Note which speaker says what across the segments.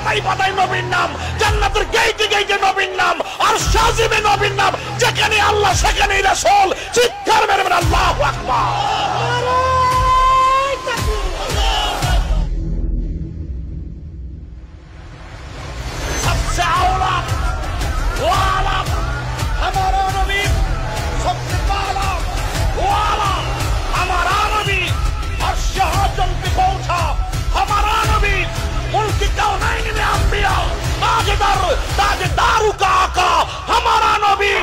Speaker 1: পাতায় পাতায় নবীর নাম, জান্নাতের গেইটে গেইটে নবীর নাম, আর শাজিমে নবীর নাম। যেখানে আল্লাহ সেখানেই রাসূল। চিৎকার মেরে বলেন আল্লাহু আকবার। सबसे आला वाला हमारा नबी, सबसे पहला वाला हमारा नबी, और शहादत पे पहुंचा हमारा नबी। मुल्क कौनैन में अंबिया, ताजदारों का आका हमारा नबी।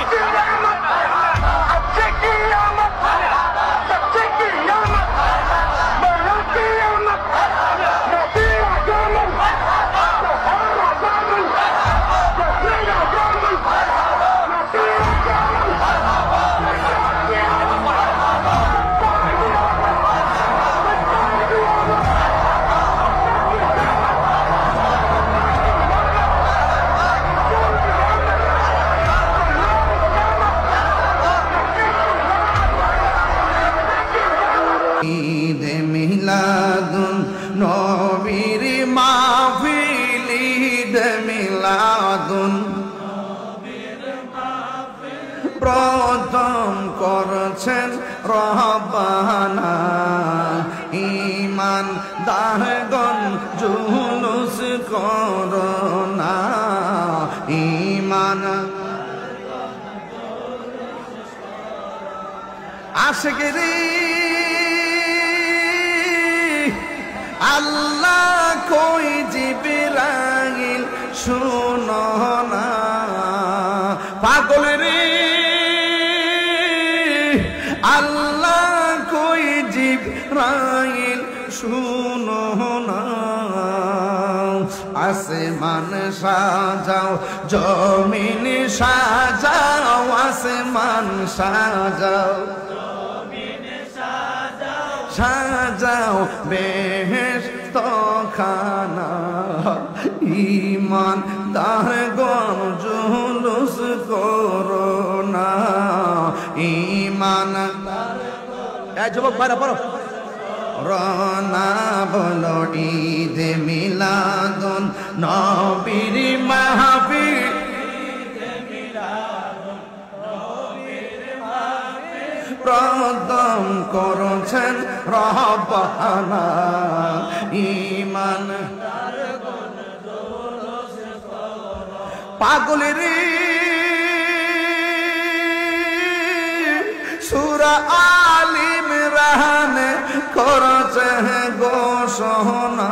Speaker 2: ঈদে মিলাদুন নবীর মাহফিল, ঈদে মিলাদুন প্রথম করছেন রব্বানা। ঈমান দারগণ জুলুস করোনা, ঈমান আশিকরি আল্লাহ কই জিবরাইল শুনো না, পাগল রে আল্লাহ কই জিবরাইল শুনো না। আসমান সাজাও জমিন সাজাও, আসমান সাজাও সাজাও বেহেশত খানা। ঈমান দারগণ জুলুস করোনা, ঈমান এই যুবক ভাইরা পড়ো। রনা বলো ঈদে মিলাদুন নবীর মাহফিল, প্রথম করছেন রব্বানা। ঈমান পাগল রে সূরা আল ইমরান করছে ঘোষণা,